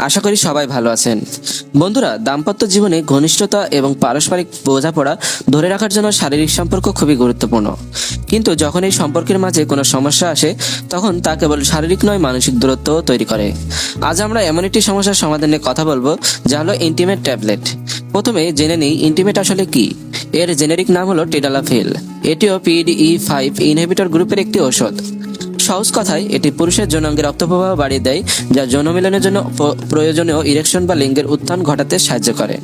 আশা করি সবাই ভালো আছেন। বন্ধুরা, দাম্পত্য জীবনে ঘনিষ্ঠতা এবং পারস্পরিক বোঝাপড়া ধরে রাখার জন্য শারীরিক সম্পর্ক খুবই গুরুত্বপূর্ণ। কিন্তু যখন এই সম্পর্কের মাঝে কোনো সমস্যা আসে, তখন তা কেবল শারীরিক নয়, মানসিক দূরত্বও তৈরি করে। আজ আমরা এমন একটি সমস্যার সমাধান নিয়ে কথা বলবো, যা হলো ইন্টিমেট ট্যাবলেট। প্রথমে জেনে নিই ইন্টিমেট আসলে কি। এর জেনেরিক নাম হলো টেডালাফিল। এটিও PDE5 ইনহিবিটর গ্রুপের একটি ঔষধ। সহজ কথায়, এটি পুরুষের যৌনাঙ্গে রক্ত প্রবাহ বাড়িয়ে দেয়, যা যৌন মিলনের জন্য প্রয়োজনীয় ইরেকশন বা লিঙ্গের উত্থান ঘটাতে সাহায্য করে।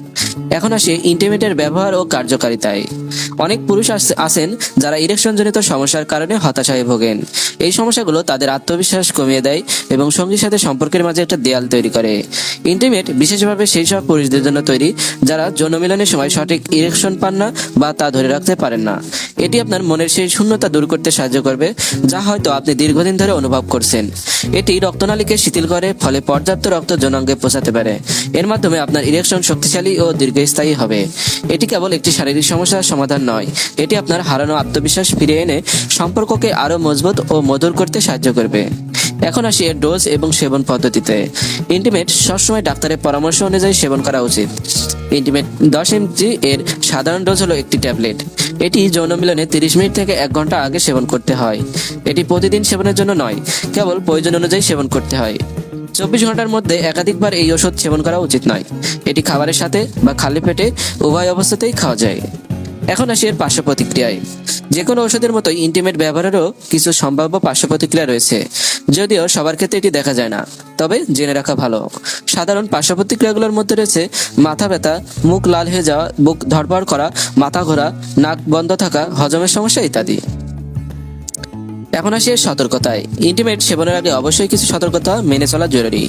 এখন আসি ইন্টিমেটের ব্যবহার ও কার্যকারিতায়। অনেক পুরুষ আছেন যারা ইরেকশনজনিত সমস্যার কারণে হতাশায় ভোগেন। এই সমস্যাগুলো তাদের আত্মবিশ্বাস কমিয়ে দেয় এবং সঙ্গীর সাথে সম্পর্কের মাঝে একটা দেয়াল তৈরি করে। ইন্টিমেট বিশেষভাবে সেই সব পুরুষদের জন্য তৈরি যারা যৌন মিলনের সময় সঠিক ইরেকশন পান না বা তা ধরে রাখতে পারেন না। এটি আপনার মনের সেই শূন্যতা দূর করতে সাহায্য করবে, যা হয়তো আপনি দীর্ঘদিন ধরে অনুভব করছেন। এটি রক্তনালীকে শিথিল করে, ফলে পর্যাপ্ত রক্ত যৌনাঙ্গে পৌঁছাতে পারে। এর মাধ্যমে আপনার ইরেকশন শক্তিশালী ও দীর্ঘস্থায়ী হবে। এটি কেবল একটি শারীরিক সমস্যার সমাধান নয়, এটি আপনার হারানো আত্মবিশ্বাস ফিরিয়ে এনে সম্পর্ককে আরো মজবুত ও মধুর করতে সাহায্য করবে। এখন আসি এর ডোজ এবং সেবন পদ্ধতিতে। ইন্টিমেট সবসময় ডাক্তারের পরামর্শ অনুযায়ী সেবন করা উচিত। ইন্টিমেট 10 mg এর সাধারণ ডোজ হলো একটি ট্যাবলেট। এটি যৌন মিলনে 30 মিনিট থেকে 1 ঘন্টা আগে সেবন করতে হয়। এটি প্রতিদিন সেবনের জন্য নয়, কেবল প্রয়োজন অনুযায়ী সেবন করতে হয়। 24 ঘন্টার মধ্যে একাধিকবার এই ওষুধ সেবন করা উচিত নয়। এটি খাবারের সাথে বা খালি পেটে উভয় অবস্থাতেই খাওয়া যায়। এখন আসি এর পার্শ্ব প্রতিক্রিয়ায়। যে কোনো ওষুধের মতোই ইন্টিমেট ব্যবহারেরও কিছু সম্ভাব্য পার্শ্ব প্রতিক্রিয়া রয়েছে, যদিও সবার ক্ষেত্রে এটি দেখা যায় না, তবে জেনে রাখা ভালো। সাধারণ পার্শ্ব প্রতিক্রিয়াগুলোর মধ্যে রয়েছে মাথা ব্যথা, মুখ লাল হয়ে যাওয়া, বুক ধড়ফড় করা, মাথা ঘোরা, নাক বন্ধ থাকা, হজমের সমস্যা ইত্যাদি। এখন আসি এর সতর্কতায়। ইন্টিমেট সেবনের আগে অবশ্যই কিছু সতর্কতা মেনে চলা জরুরি।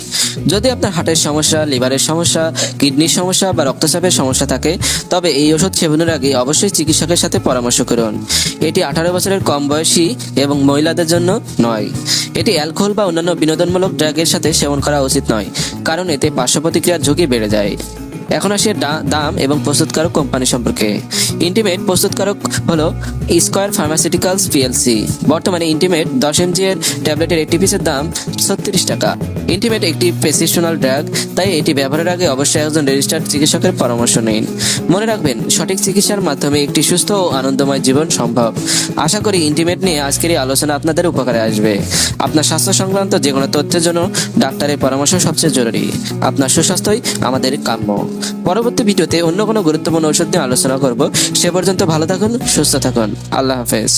যদি আপনার হার্টের সমস্যা, লিভারের সমস্যা, কিডনির সমস্যা বা রক্তচাপের সমস্যা থাকে, তবে এই ওষুধ সেবনের আগে অবশ্যই চিকিৎসকের সাথে পরামর্শ করুন। এটি 18 বছরের কম বয়সী এবং মহিলাদের জন্য নয়। এটি অ্যালকোহল বা অন্যান্য বিনোদনমূলক ড্রাগের সাথে সেবন করা উচিত নয়, কারণ এতে পার্শ্ব প্রতিক্রিয়ার ঝুঁকি বেড়ে যায়। এখন আসি দাম এবং প্রস্তুতকারক কোম্পানি সম্পর্কে। ইন্টিমেট প্রস্তুতকারক হলো স্কয়ার ফার্মাসিউটিক্যালস PLC। বর্তমানে ইন্টিমেট 10 mg এর ট্যাবলেটের একটি পিসের দাম 36 টাকা। ইন্টিমেট একটি প্রেসক্রিপশনাল ড্রাগ, তাই এটি ব্যবহারের আগে অবশ্যই একজন রেজিস্টার্ড চিকিৎসকের পরামর্শ নিন। মনে রাখবেন, সঠিক চিকিৎসার মাধ্যমে একটি সুস্থ ও আনন্দময় জীবন সম্ভব। আশা করি ইন্টিমেট নিয়ে আজকের এই আলোচনা আপনাদের উপকারে আসবে। আপনার স্বাস্থ্য সংক্রান্ত যে কোনো তথ্যের জন্য ডাক্তারের পরামর্শ সবচেয়ে জরুরি। আপনার সুস্বাস্থ্যই আমাদের কাম্য। পরবর্তী ভিডিওতে অন্য কোনো গুরুত্বপূর্ণ ঔষধ নিয়ে আলোচনা করব। সে পর্যন্ত ভালো থাকুন, সুস্থ থাকুন। আল্লাহ হাফেজ।